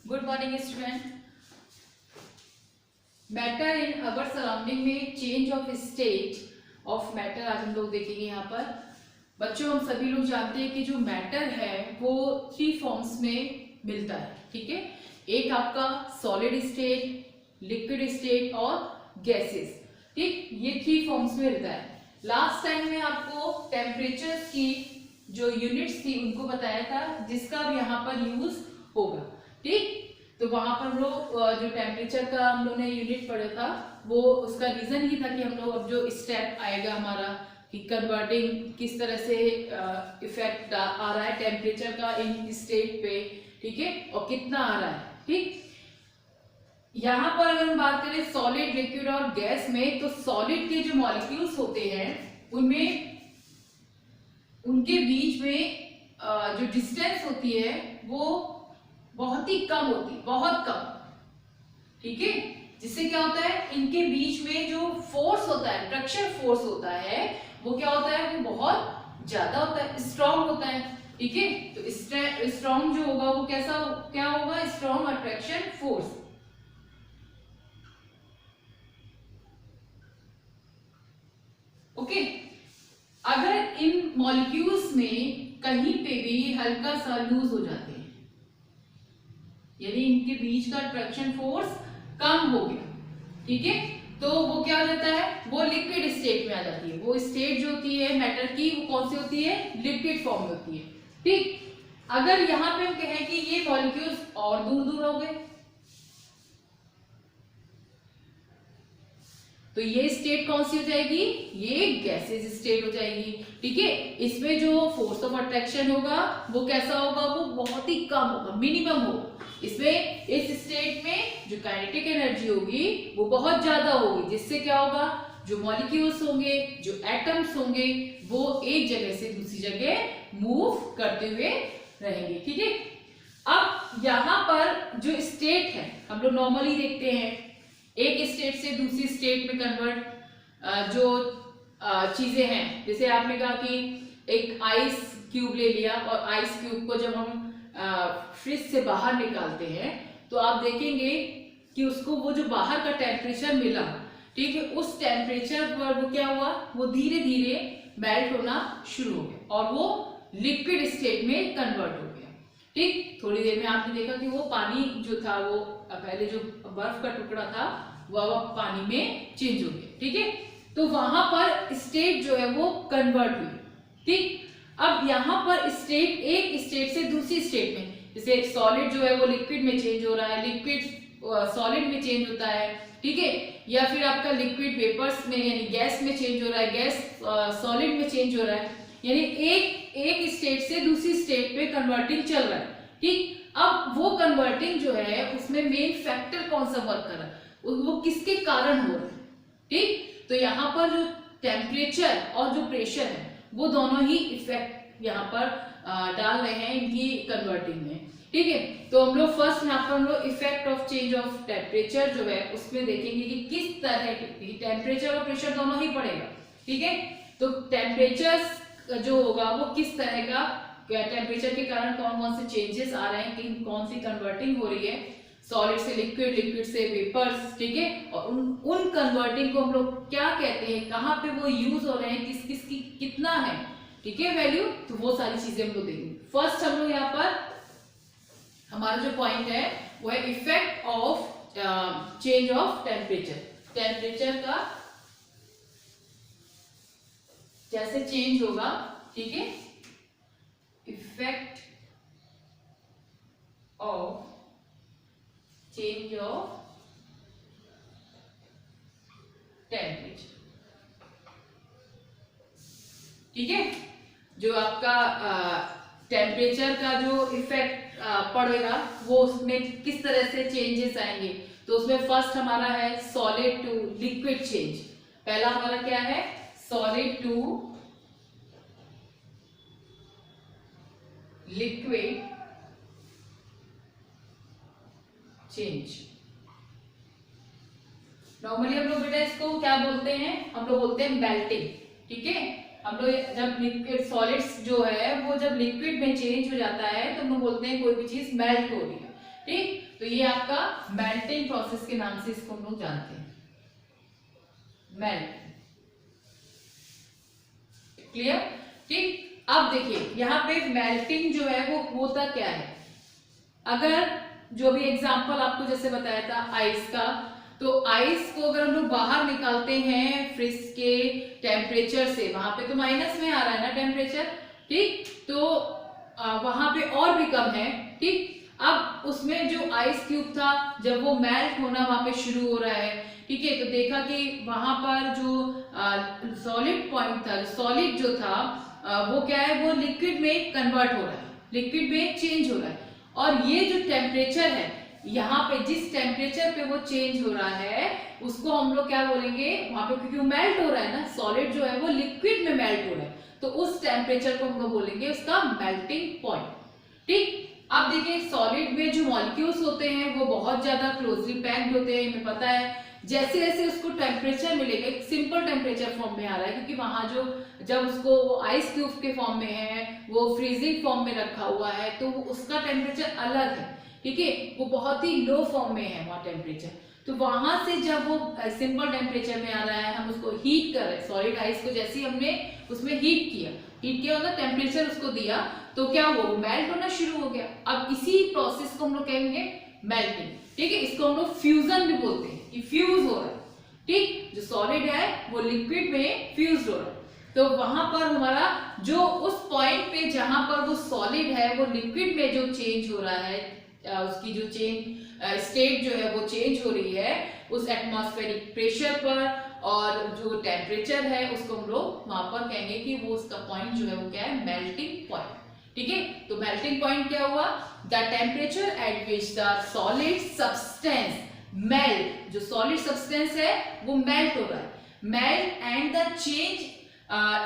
Good morning student. Matter in our surrounding में change of state of matter आज हम लोग देखेंगे। यहाँ पर बच्चों हम सभी लोग जानते हैं कि जो मैटर है वो 3 फॉर्म्स में मिलता है। ठीक है, एक आपका सॉलिड स्टेट, लिक्विड स्टेट और गैसेस। ठीक, ये 3 फॉर्म्स में मिलता है। लास्ट टाइम में आपको टेम्परेचर की जो यूनिट्स थी उनको बताया था, जिसका भी यहाँ पर यूज होगा। ठीक, तो वहां पर हम लोग जो टेम्परेचर का हम लोग ने यूनिट पढ़ा था वो उसका रीजन ही था कि हम लोग अब जो स्टेप आएगा हमारा कि कन्वर्टिंग किस तरह से इफेक्ट आ रहा है टेम्परेचर का इन स्टेट पे। ठीक है, और कितना आ रहा है। ठीक, यहाँ पर अगर हम बात करें सॉलिड, लिक्विड और गैस में, तो सॉलिड के जो मॉलिक्यूल्स होते हैं उनमें उनके बीच में जो डिस्टेंस होती है वो बहुत ही कम होती है, बहुत कम। ठीक है, जिससे क्या होता है इनके बीच में जो फोर्स होता है, अट्रैक्शन फोर्स होता है, वो क्या होता है, वो बहुत ज्यादा होता है, स्ट्रॉन्ग होता है। ठीक है, तो स्ट्रॉन्ग जो होगा वो कैसा क्या होगा, स्ट्रॉन्ग अट्रैक्शन फोर्स। ओके, अगर इन मॉलिक्यूल्स में कहीं पे भी हल्का सा लूज हो जाते हैं, यानी इनके बीच का अट्रैक्शन फोर्स कम हो गया, ठीक है, तो वो क्या हो जाता है, वो लिक्विड स्टेट में आ जाती है। वो स्टेट जो होती है मैटर की वो कौन सी होती है, लिक्विड फॉर्म में होती है। ठीक, अगर यहां पे हम कहें कि ये मॉलिक्यूल्स और दूर दूर हो गए तो ये स्टेट कौन सी हो जाएगी, ये गैसेस स्टेट हो जाएगी। ठीक है, इसमें जो फोर्स ऑफ अट्रैक्शन होगा वो कैसा होगा, वो बहुत ही कम होगा, मिनिमम होगा। इसमें इस स्टेट में जो काइनेटिक एनर्जी होगी वो बहुत ज्यादा होगी, जिससे क्या होगा, जो मॉलिक्यूल्स होंगे, जो एटम्स होंगे, वो एक जगह से दूसरी जगह मूव करते हुए रहेंगे। ठीक है, अब यहाँ पर जो स्टेट है हम लोग नॉर्मली देखते हैं, एक स्टेट से दूसरी स्टेट में कन्वर्ट जो चीजें हैं, जैसे आपने कहा कि एक आइस क्यूब ले लिया और आइस क्यूब को जब हम फ्रिज से बाहर निकालते हैं तो आप देखेंगे कि उसको वो जो बाहर का टेम्परेचर मिला, ठीक है, उस टेम्परेचर पर वो क्या हुआ, वो धीरे धीरे मेल्ट होना शुरू हो गया और वो लिक्विड स्टेट में कन्वर्ट हो गया। ठीक, थोड़ी देर में आपने देखा कि वो पानी जो था, वो पहले जो बर्फ का टुकड़ा था वह पानी में चेंज हो गया। ठीक है, तो वहां पर स्टेट जो है वो कन्वर्ट हुई। ठीक, अब यहाँ पर स्टेट एक स्टेट से दूसरी स्टेट में, जैसे सॉलिड जो है वो लिक्विड में चेंज हो रहा है, लिक्विड सॉलिड में चेंज होता है। ठीक है, या फिर आपका लिक्विड वेपर्स में यानी गैस में चेंज हो रहा है, गैस सॉलिड में चेंज हो रहा है, यानी एक स्टेट से दूसरी स्टेट पे कन्वर्टिंग चल रहा है। ठीक, अब वो कन्वर्टिंग जो है उसमें मेन फैक्टर कौन सा वर्क कर रहा है, वो किसके कारण हो रहा है। ठीक, तो यहाँ पर जो टेम्परेचर और जो प्रेशर है वो दोनों ही इफेक्ट यहाँ पर डाल रहे हैं इनकी कन्वर्टिंग में। ठीक है, तो हम लोग फर्स्ट यहाँ पर हम लोग effect of change of temperature जो है उसमें देखेंगे कि किस तरह की टेम्परेचर और प्रेशर दोनों ही पड़ेगा। ठीक है, तो टेम्परेचर जो होगा वो किस तरह का, टेम्परेचर के कारण कौन कौन से चेंजेस आ रहे हैं, कि कौन सी कन्वर्टिंग हो रही है, सॉलिड से लिक्विड, लिक्विड से वेपर्स। ठीक है, और उन कन्वर्टिंग को हम लोग क्या कहते हैं, कहाँ पे वो यूज हो रहे हैं, किस किस की कितना है, ठीक है, वैल्यू, तो वो सारी चीजें हम लोग देखेंगे। फर्स्ट हम लोग यहाँ पर हमारा जो पॉइंट है वो है effect of change of temperature. Temperature का जैसे चेंज होगा, ठीक है, effect of change of temperature. ठीक है, जो आपका टेम्परेचर का जो इफेक्ट पड़ेगा वो उसमें किस तरह से चेंजेस आएंगे, तो उसमें फर्स्ट हमारा है सॉलिड टू लिक्विड चेंज। पहला हमारा क्या है, solid to liquid change. Normally हम लोग बेटा इसको क्या बोलते हैं, हम लोग बोलते हैं मेल्टिंग। ठीक है, हम लोग जब लिक्विड सॉलिड्स जो है वो जब लिक्विड में चेंज हो जाता है तो हम लोग बोलते हैं कोई भी चीज मेल्ट हो रही है। ठीक, तो ये आपका मेल्टिंग प्रोसेस के नाम से इसको हम लोग जानते हैं, मेल्ट। क्लियर? ठीक, अब देखिए यहाँ पे मेल्टिंग जो है वो होता क्या है। अगर जो भी एग्जांपल आपको जैसे बताया था आइस का, तो आइस को अगर हम लोग बाहर निकालते हैं फ्रिज के टेम्परेचर से, वहां पे तो माइनस में आ रहा है ना टेम्परेचर, ठीक, तो वहां पे और भी कम है। ठीक, अब उसमें जो आइस क्यूब था जब वो मेल्ट होना वहां पे शुरू हो रहा है, ठीक है, तो देखा कि वहां पर जो सॉलिड पॉइंट था, सॉलिड जो था वो क्या है, वो लिक्विड में कन्वर्ट हो रहा है, लिक्विड में चेंज हो रहा है। और ये जो टेम्परेचर है यहाँ पे, जिस टेम्परेचर पे वो चेंज हो रहा है उसको हम लोग क्या बोलेंगे, वहां पे क्योंकि वो मेल्ट हो रहा है ना, सॉलिड जो है वो लिक्विड में मेल्ट हो रहा है, तो उस टेम्परेचर को हम लोग बोलेंगे उसका मेल्टिंग पॉइंट। ठीक, अब देखिए सॉलिड में जो मॉलिक्यूल्स होते हैं वो बहुत ज्यादा क्लोजली पैक्ड होते हैं, हमें पता है। जैसे जैसे उसको टेम्परेचर मिलेगा, एक सिंपल टेम्परेचर फॉर्म में आ रहा है, क्योंकि वहां जो जब उसको आइस क्यूब के फॉर्म में है, वो फ्रीजिंग फॉर्म में रखा हुआ है, तो उसका टेम्परेचर अलग है, ठीक है, वो बहुत ही लो फॉर्म में है वहाँ टेम्परेचर। तो वहां से जब वो सिंपल टेम्परेचर में आ रहा है, हम उसको हीट कर रहे हैं, सॉलिड आइस को जैसे ही हमने उसमें हीट किया मतलब टेम्परेचर उसको दिया, तो क्या वो मेल्ट होना शुरू हो गया। अब इसी प्रोसेस को हम लोग कहेंगे मेल्टिंग। ठीक है, इसको हम लोग फ्यूजन भी बोलते हैं, कि फ्यूज हो रहा है। ठीक, जो सॉलिड है वो लिक्विड में फ्यूज हो रहा है, तो वहां पर हमारा जो उस पॉइंट पे जहां पर वो सॉलिड है वो लिक्विड में जो चेंज हो रहा है, उसकी जो चेंज स्टेट जो है वो चेंज हो रही है उस एटमॉस्फेरिक प्रेशर पर, और जो टेम्परेचर है उसको हम लोग वहां पर कहेंगे कि वो उसका पॉइंट जो है वो क्या है, मेल्टिंग पॉइंट। ठीक है, तो मेल्टिंग पॉइंट क्या हुआ, the temperature at which the solid substance melt, जो सॉलिड सब्सटेंस है वो मेल्ट हो रहा है, melt and the change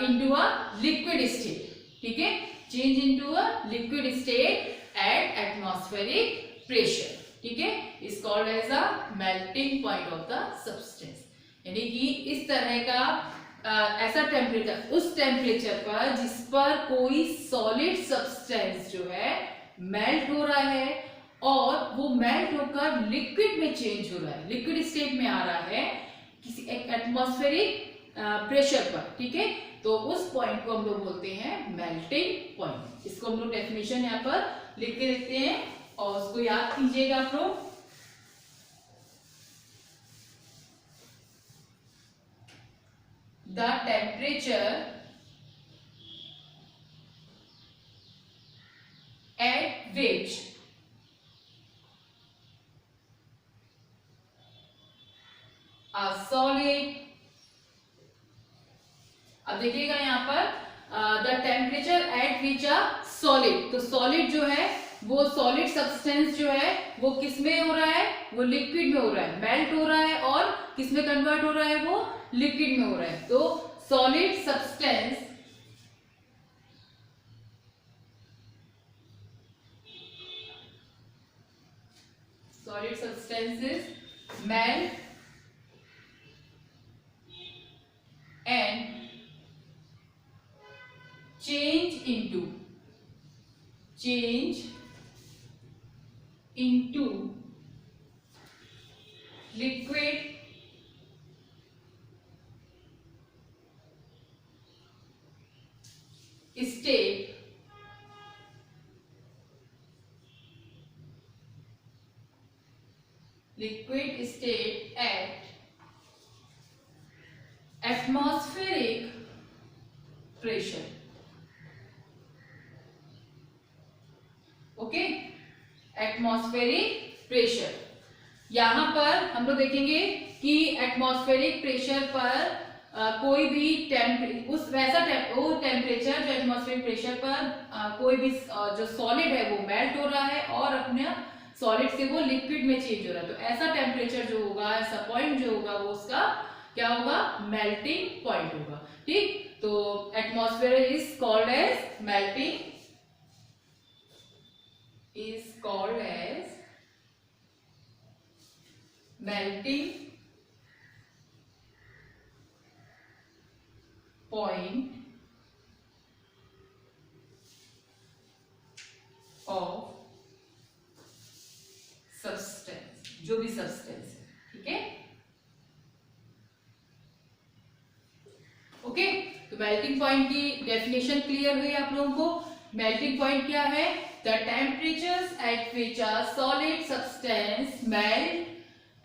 into a liquid state. ठीक है, change into a liquid state at atmospheric pressure. ठीक है, is called as a melting point of the substance. यानी कि इस तरह का ऐसा टेम्परेचर, उस टेम्परेचर पर जिस पर कोई सॉलिड सब्सटेंस जो है मेल्ट हो रहा है और वो मेल्ट होकर लिक्विड में चेंज हो रहा है, लिक्विड स्टेट में आ रहा है किसी एक एटमॉस्फेरिक प्रेशर पर। ठीक है, तो उस पॉइंट को हम लोग बोलते हैं मेल्टिंग पॉइंट। इसको हम लोग डेफिनेशन यहाँ पर लिख के देते हैं और उसको याद कीजिएगा आप लोग। The temperature at which a solid, अब देखिएगा यहाँ पर the temperature at which a solid, तो सॉलिड जो है वो सॉलिड सब्सटेंस जो है वो किस में हो रहा है, वो लिक्विड में हो रहा है, मेल्ट हो रहा है, और किस में कन्वर्ट हो रहा है, वो लिक्विड में हो रहा है। तो solid substance melt and change into liquid state at atmospheric pressure। Okay, atmospheric pressure. यहां पर हम लोग देखेंगे कि एटमॉस्फेरिक प्रेशर पर कोई भी वो टेम्परेचर जो एटमॉस्फेरिक प्रेशर पर कोई भी जो सॉलिड है वो मेल्ट हो रहा है और अपने सॉलिड से वो लिक्विड में चेंज हो रहा है, तो ऐसा टेम्परेचर जो होगा, ऐसा पॉइंट जो होगा, वो उसका क्या होगा, मेल्टिंग पॉइंट होगा। ठीक, तो atmosphere is called as melting point of जो भी सब्सटेंस है, ठीक है। ओके, तो मेल्टिंग पॉइंट की डेफिनेशन क्लियर हुई आप लोगों को। मेल्टिंग पॉइंट क्या है? The temperatures eight which a solid substance melt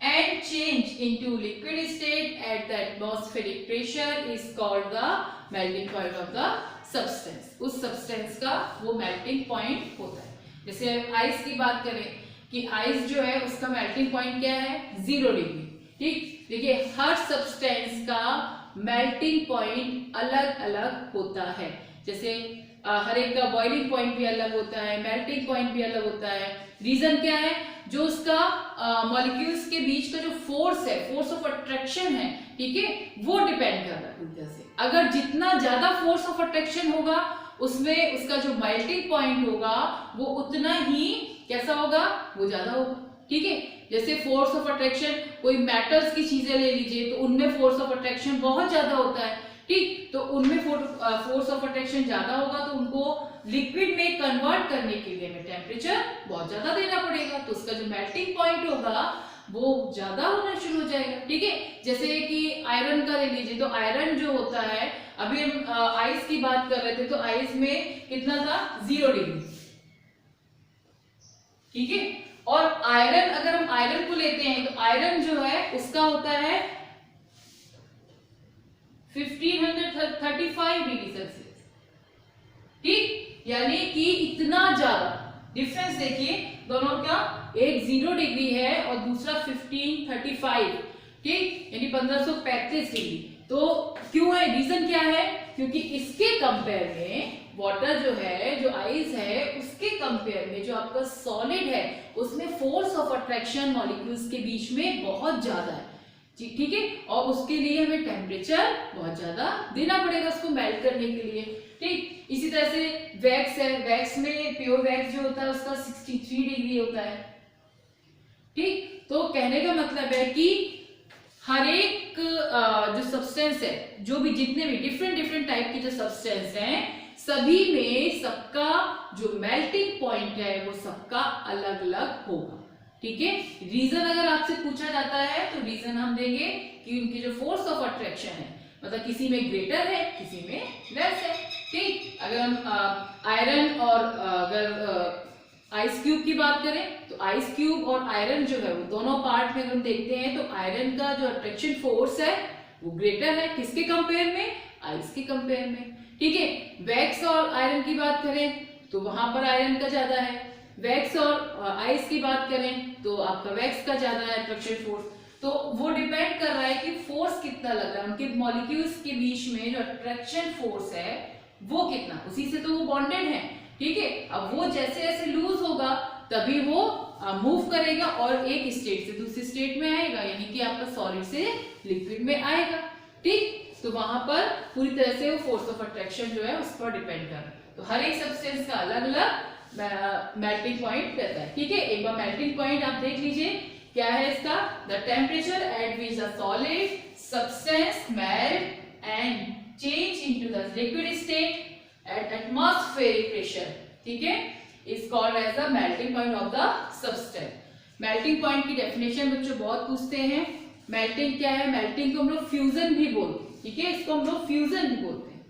and change into liquid state at the atmospheric pressure is called the melting point of the substance। उस substance का वो melting point होता है। जैसे आइस की बात करें कि आइस जो है उसका melting point क्या है? 0 डिग्री। ठीक, देखिए हर substance का melting point अलग अलग होता है। जैसे हर एक का बॉइलिंग पॉइंट भी अलग होता है, मेल्टिंग पॉइंट भी अलग होता है। रीजन क्या है? जो उसका मॉलिक्यूल्स के बीच का जो फोर्स है, फोर्स ऑफ अट्रैक्शन है, ठीक है, वो डिपेंड कर रहा है पूरी तरह से। अगर जितना ज्यादा फोर्स ऑफ अट्रैक्शन होगा उसमें उसका जो मेल्टिंग पॉइंट होगा वो उतना ही कैसा होगा? वो ज्यादा होगा, ठीक है। जैसे फोर्स ऑफ अट्रैक्शन, कोई मेटल्स की चीजें ले लीजिए तो उनमें फोर्स ऑफ अट्रैक्शन बहुत ज्यादा होता है, ठीक, तो उनमें फोर्स ऑफ अट्रैक्शन ज्यादा होगा तो उनको लिक्विड में कन्वर्ट करने के लिए हमें टेम्परेचर बहुत ज्यादा देना पड़ेगा, तो उसका जो मेल्टिंग पॉइंट होगा वो ज्यादा होना शुरू हो जाएगा, ठीक है। जैसे कि आयरन का ले लीजिए, तो आयरन जो होता है, अभी हम आइस की बात कर रहे थे, तो आइस में कितना था? 0 डिग्री, ठीक है। और आयरन, अगर हम आयरन को लेते हैं तो आयरन जो है उसका होता है 1535 डिग्री सेल्सियस, ठीक, यानी कि इतना ज्यादा डिफरेंस देखिए दोनों का, एक 0 डिग्री है और दूसरा 1535, ठीक, यानी 1535 डिग्री। तो क्यों है? रीजन क्या है? क्योंकि इसके कंपेयर में वाटर जो है, जो आइस है, उसके कंपेयर में जो आपका सॉलिड है उसमें फोर्स ऑफ अट्रैक्शन मॉलिक्यूल्स के बीच में बहुत ज्यादा है, ठीक है। और उसके लिए हमें टेम्परेचर बहुत ज्यादा देना पड़ेगा उसको मेल्ट करने के लिए, ठीक। इसी तरह से वैक्स है, वैक्स में प्योर वैक्स जो होता है उसका 63 डिग्री होता है, ठीक। तो कहने का मतलब है कि हर एक जो सब्सटेंस है, जो भी जितने भी डिफरेंट टाइप की जो सब्सटेंस हैं, सभी में सबका जो मेल्टिंग पॉइंट है वो सबका अलग अलग होगा, ठीक है। रीजन अगर आपसे पूछा जाता है तो रीजन हम देंगे कि उनकी जो फोर्स ऑफ अट्रैक्शन है, मतलब किसी में ग्रेटर है, किसी में लेस है, ठीक। अगर हम आयरन और अगर आइस क्यूब की बात करें तो आइस क्यूब और आयरन जो है वो दोनों पार्ट में अगर हम देखते हैं तो आयरन का जो अट्रैक्शन फोर्स है वो ग्रेटर है, किसके कंपेयर में? आइस के कंपेयर में, ठीक है। वैक्स और आयरन की बात करें तो वहां पर आयरन का ज्यादा है, वैक्स और आइस की बात करें तो आपका वैक्स का ज्यादा है अट्रैक्शन फोर्स। तो वो डिपेंड कर रहा है कि फोर्स कितना लग रहा है, उनके मॉलिक्यूल्स के बीच में जो अट्रैक्शन फोर्स है वो कितना, उसी से तो वो बॉन्डेड है, ठीक है। अब वो जैसे जैसे लूज होगा तभी वो मूव करेगा और एक स्टेट से दूसरी स्टेट में आएगा, यानी कि आपका सॉलिड से लिक्विड में आएगा, ठीक। तो वहां पर पूरी तरह से वो फोर्स ऑफ अट्रैक्शन जो है उस पर डिपेंड कर रहा है। तो हर एक सब्सटेंस का अलग अलग मेल्टिंग पॉइंट रहता है, ठीक है। एक बार मेल्टिंग पॉइंट आप देख लीजिए क्या है इसका? The temperature at which the solid substance melt and change into the liquid state at atmospheric pressure, ठीक है, is called as the melting point of the substance। melting point की डेफिनेशन बच्चों बहुत पूछते हैं। melting क्या है? melting को हम लोग फ्यूजन भी बोलते हैं, ठीक है, इसको हम लोग फ्यूजन भी बोलते हैं,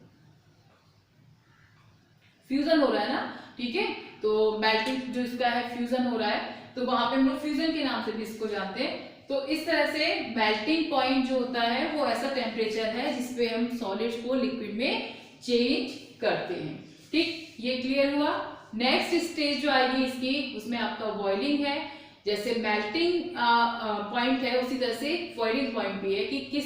फ्यूजन हो रहा है ना, ठीक है। तो melting जो इसका है फ्यूजन हो रहा है, तो वहां पे हम लोग फ्यूजन के नाम से भी इसको जानते हैं। तो इस तरह से मेल्टिंग पॉइंट जो होता है वो ऐसा टेम्परेचर है जिसपे हम सॉलिड को लिक्विड में चेंज करते हैं, ठीक, ये क्लियर हुआ। नेक्स्ट स्टेज जो आएगी इसकी, उसमें आपका बॉइलिंग है। जैसे मेल्टिंग पॉइंट है उसी तरह से बॉइलिंग पॉइंट भी है कि किस,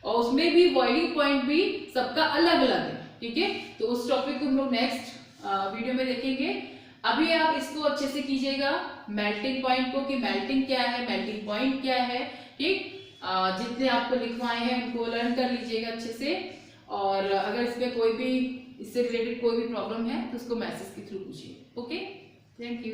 और उसमें भी बॉइलिंग पॉइंट भी सबका अलग अलग है, ठीक है। तो उस टॉपिक को हम लोग नेक्स्ट वीडियो में देखेंगे। अभी आप इसको अच्छे से कीजिएगा मेल्टिंग पॉइंट को, कि मेल्टिंग क्या है, मेल्टिंग पॉइंट क्या है, ठीक। जितने आपको लिखवाए हैं उनको लर्न कर लीजिएगा अच्छे से, और अगर इसमें कोई भी इससे रिलेटेड कोई भी प्रॉब्लम है तो उसको मैसेज के थ्रू पूछिए। Okay, thank you.